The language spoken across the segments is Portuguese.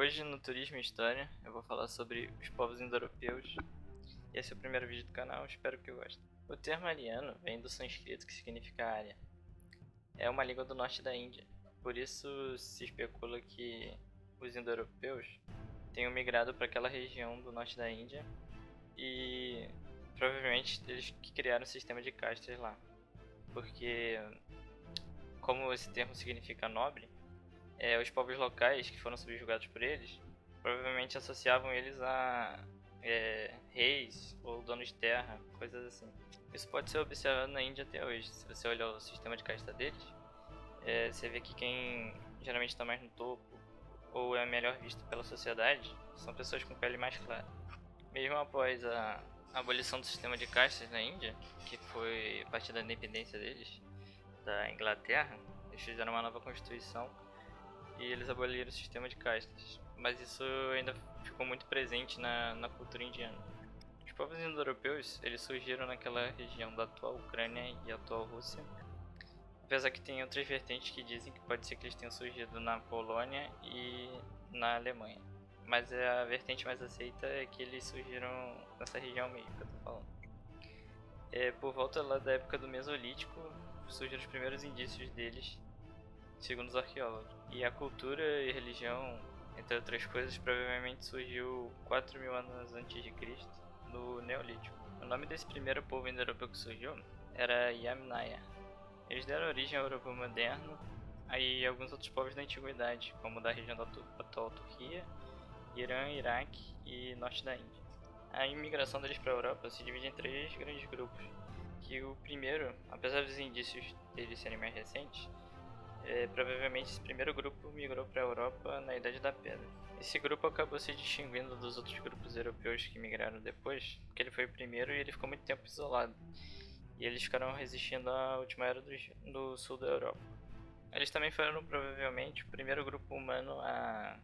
Hoje no Turismo e História eu vou falar sobre os povos indo-europeus. Esse é o primeiro vídeo do canal, espero que gostem. O termo ariano vem do sânscrito, que significa área. É uma língua do norte da Índia, por isso se especula que os indo-europeus tenham migrado para aquela região do norte da Índia e provavelmente eles que criaram o sistema de castas lá. Porque, como esse termo significa nobre, os povos locais que foram subjugados por eles provavelmente associavam eles a reis ou donos de terra, coisas assim. Isso pode ser observado na Índia até hoje. Se você olhar o sistema de casta deles, você vê que quem geralmente está mais no topo ou é melhor visto pela sociedade são pessoas com pele mais clara. Mesmo após a abolição do sistema de castas na Índia, que foi a partir da independência deles, da Inglaterra, eles fizeram uma nova constituição e eles aboliram o sistema de castas, mas isso ainda ficou muito presente na cultura indiana. Os povos indo-europeus eles surgiram naquela região da atual Ucrânia e atual Rússia, apesar que tem outras vertentes que dizem que pode ser que eles tenham surgido na Polônia e na Alemanha, mas a vertente mais aceita é que eles surgiram nessa região mesmo que eu tô falando. Por volta lá da época do Mesolítico surgiram os primeiros indícios deles, segundo os arqueólogos. E a cultura e religião, entre outras coisas, provavelmente surgiu 4.000 anos antes de Cristo, no Neolítico. O nome desse primeiro povo indo-europeu que surgiu era Yamnaya. Eles deram origem ao europeu moderno e alguns outros povos da antiguidade, como da região da atual Turquia, Irã, Iraque e norte da Índia. A imigração deles para a Europa se divide em 3 grandes grupos, que o primeiro, apesar dos indícios deles serem mais recentes, provavelmente esse primeiro grupo migrou para a Europa na Idade da Pedra. Esse grupo acabou se distinguindo dos outros grupos europeus que migraram depois, porque ele foi o primeiro e ele ficou muito tempo isolado. E eles ficaram resistindo à última era do sul da Europa. Eles também foram provavelmente o primeiro grupo humano a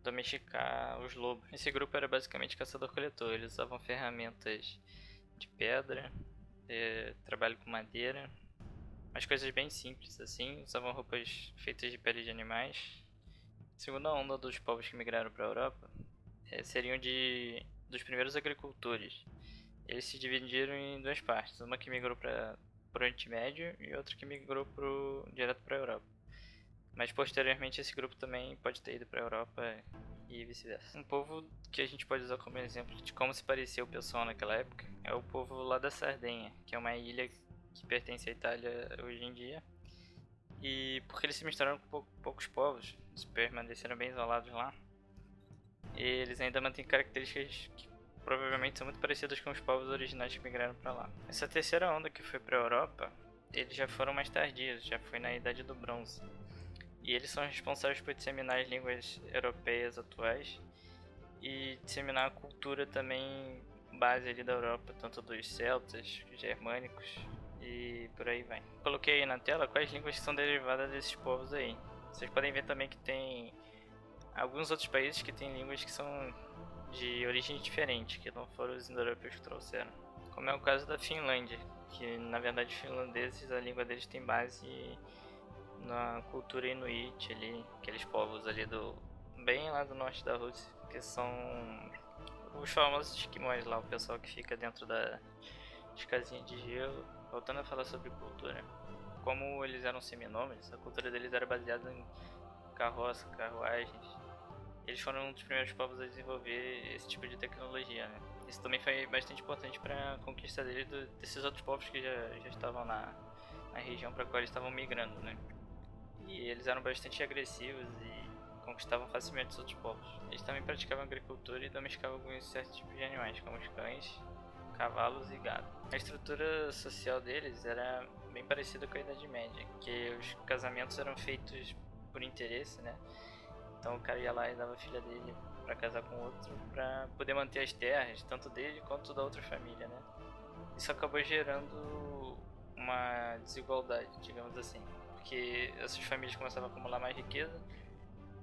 domesticar os lobos. Esse grupo era basicamente caçador-coletor, eles usavam ferramentas de pedra, trabalho com madeira, umas coisas bem simples assim, usavam roupas feitas de pele de animais. A segunda onda dos povos que migraram para a Europa seriam dos primeiros agricultores. Eles se dividiram em 2 partes, uma que migrou para o Oriente Médio e outra que migrou direto para a Europa. Mas posteriormente esse grupo também pode ter ido para a Europa e vice-versa. Um povo que a gente pode usar como exemplo de como se parecia o pessoal naquela época é o povo lá da Sardenha, que é uma ilha que pertence à Itália hoje em dia. E porque eles se misturaram com poucos povos, eles permaneceram bem isolados lá, e eles ainda mantêm características que provavelmente são muito parecidas com os povos originais que migraram para lá. Essa terceira onda que foi para a Europa, eles já foram mais tardios, já foi na Idade do Bronze. E eles são responsáveis por disseminar as línguas europeias atuais e disseminar a cultura também base ali da Europa, tanto dos celtas, germânicos e por aí vai. Coloquei aí na tela quais línguas que são derivadas desses povos aí. Vocês podem ver também que tem alguns outros países que têm línguas que são de origem diferente, que não foram os indo-europeus que trouxeram. Como é o caso da Finlândia, que na verdade os finlandeses, a língua deles tem base na cultura inuit ali, aqueles povos ali bem lá do norte da Rússia, que são os famosos esquimós lá, o pessoal que fica dentro das casinhas de gelo. Voltando a falar sobre cultura, como eles eram seminômades, a cultura deles era baseada em carroça, carruagens. Eles foram um dos primeiros povos a desenvolver esse tipo de tecnologia, né? Isso também foi bastante importante para a conquista desses outros povos que já estavam na região para a qual eles estavam migrando, né? E eles eram bastante agressivos e conquistavam facilmente os outros povos. Eles também praticavam agricultura e domesticavam alguns certos tipos de animais, como os cães, cavalos e gado. A estrutura social deles era bem parecida com a Idade Média, que os casamentos eram feitos por interesse, né? Então o cara ia lá e dava a filha dele para casar com outro, para poder manter as terras, tanto dele quanto da outra família, né? Isso acabou gerando uma desigualdade, digamos assim, porque essas famílias começavam a acumular mais riqueza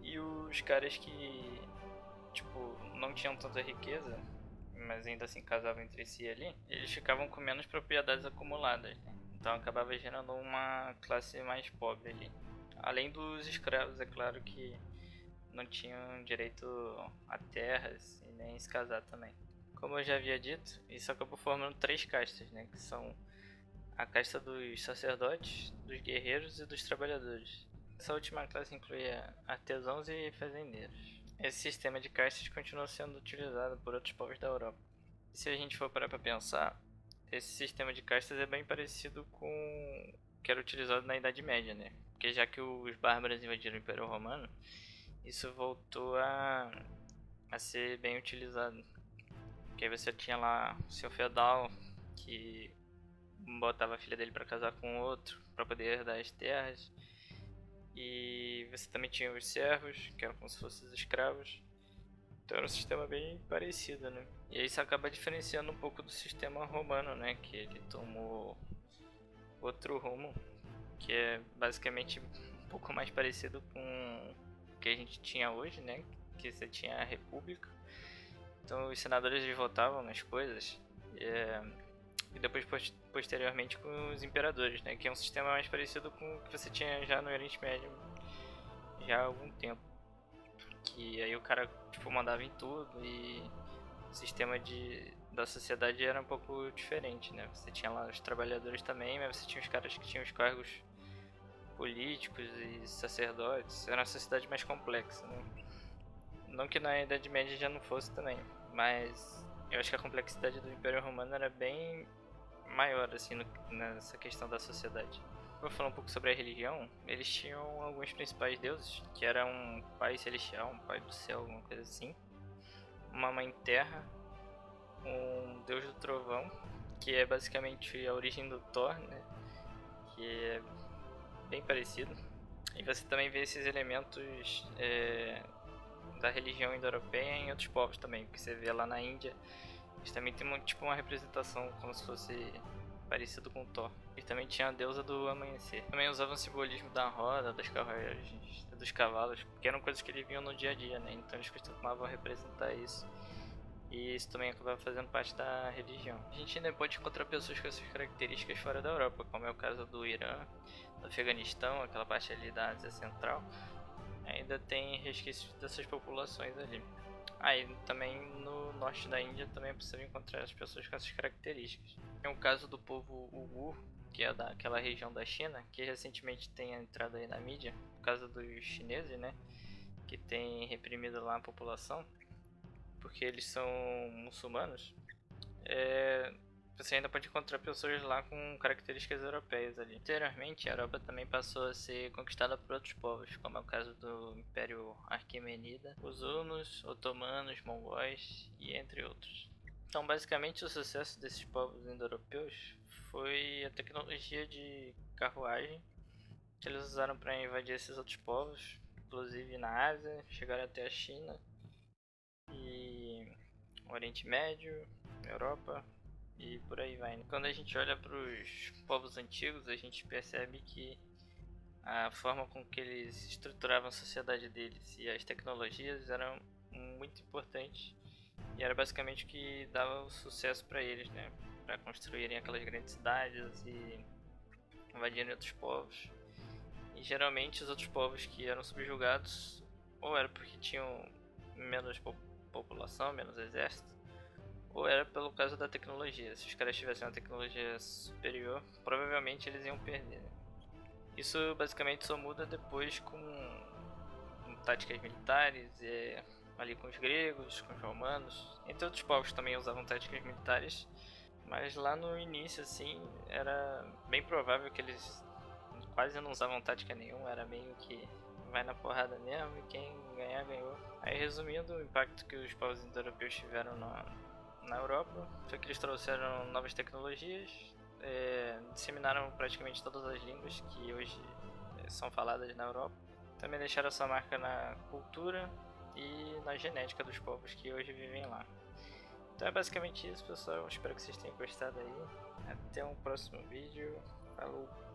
e os caras que, tipo, não tinham tanta riqueza, mas ainda assim casavam entre si ali, eles ficavam com menos propriedades acumuladas, né? Então acabava gerando uma classe mais pobre ali. Além dos escravos, é claro que não tinham direito a terras e nem se casar também. Como eu já havia dito, isso acabou formando 3 castas, né, que são a casta dos sacerdotes, dos guerreiros e dos trabalhadores. Essa última classe incluía artesãos e fazendeiros. Esse sistema de castas continuou sendo utilizado por outros povos da Europa. E se a gente for parar para pensar, esse sistema de castas é bem parecido com o que era utilizado na Idade Média, né? Porque já que os bárbaros invadiram o Império Romano, isso voltou a ser bem utilizado. Porque aí você tinha lá o seu feudal que botava a filha dele para casar com outro para poder herdar as terras. E você também tinha os servos, que eram como se fossem os escravos. Então era um sistema bem parecido, né? E aí isso acaba diferenciando um pouco do sistema romano, né? Que ele tomou outro rumo, que é basicamente um pouco mais parecido com o que a gente tinha hoje, né? Que você tinha a república. Então os senadores eles votavam nas coisas. E depois posteriormente com os imperadores, né? Que é um sistema mais parecido com o que você tinha já no Oriente Médio já há algum tempo. Que aí o cara tipo, mandava em tudo e o sistema da sociedade era um pouco diferente, né? Você tinha lá os trabalhadores também, mas você tinha os caras que tinham os cargos políticos e sacerdotes. Era uma sociedade mais complexa, né? Não que na Idade Média já não fosse também, mas eu acho que a complexidade do Império Romano era bem maior, assim, nessa questão da sociedade. Vou falar um pouco sobre a religião. Eles tinham alguns principais deuses, que era um pai celestial, um pai do céu, alguma coisa assim. Uma mãe terra, um deus do trovão, que é basicamente a origem do Thor, né? Que é bem parecido. E você também vê esses elementos da religião indo-europeia em outros povos também, porque você vê lá na Índia, eles também tem tipo uma representação como se fosse parecido com Thor. E também tinha a deusa do amanhecer. Também usavam o simbolismo da roda, das carruagens, dos cavalos, porque eram coisas que eles viam no dia a dia, né? Então eles costumavam representar isso. E isso também acabava fazendo parte da religião. A gente ainda pode encontrar pessoas com essas características fora da Europa, como é o caso do Irã, do Afeganistão, aquela parte ali da Ásia Central. Ainda tem resquícios dessas populações ali. Aí também no norte da Índia também é possível encontrar as pessoas com essas características. Tem o caso do povo Uyghur, que é daquela região da China, que recentemente tem entrado aí na mídia, por causa dos chineses, né, que tem reprimido lá a população, porque eles são muçulmanos. Você ainda pode encontrar pessoas lá com características europeias ali. Anteriormente, a Europa também passou a ser conquistada por outros povos, como é o caso do Império Aquemenida, os hunos, otomanos, mongóis e entre outros. Então, basicamente, o sucesso desses povos indo-europeus foi a tecnologia de carruagem que eles usaram para invadir esses outros povos, inclusive na Ásia, chegaram até a China e o Oriente Médio, Europa e por aí vai. Quando a gente olha para os povos antigos, a gente percebe que a forma com que eles estruturavam a sociedade deles e as tecnologias eram muito importantes e era basicamente o que dava o sucesso para eles, né? Para construírem aquelas grandes cidades e invadirem outros povos. E geralmente os outros povos que eram subjugados ou era porque tinham menos população, menos exército, ou era pelo caso da tecnologia. Se os caras tivessem uma tecnologia superior, provavelmente eles iam perder, né? Isso basicamente só muda depois com táticas militares, ali com os gregos, com os romanos, entre outros povos também usavam táticas militares, mas lá no início assim era bem provável que eles quase não usavam tática nenhuma, era meio que vai na porrada mesmo e quem ganhar ganhou. Aí resumindo, o impacto que os povos indo-europeus tiveram na Europa foi que eles trouxeram novas tecnologias, disseminaram praticamente todas as línguas que hoje são faladas na Europa. Também deixaram sua marca na cultura e na genética dos povos que hoje vivem lá. Então é basicamente isso, pessoal. Espero que vocês tenham gostado aí. Até um próximo vídeo. Falou!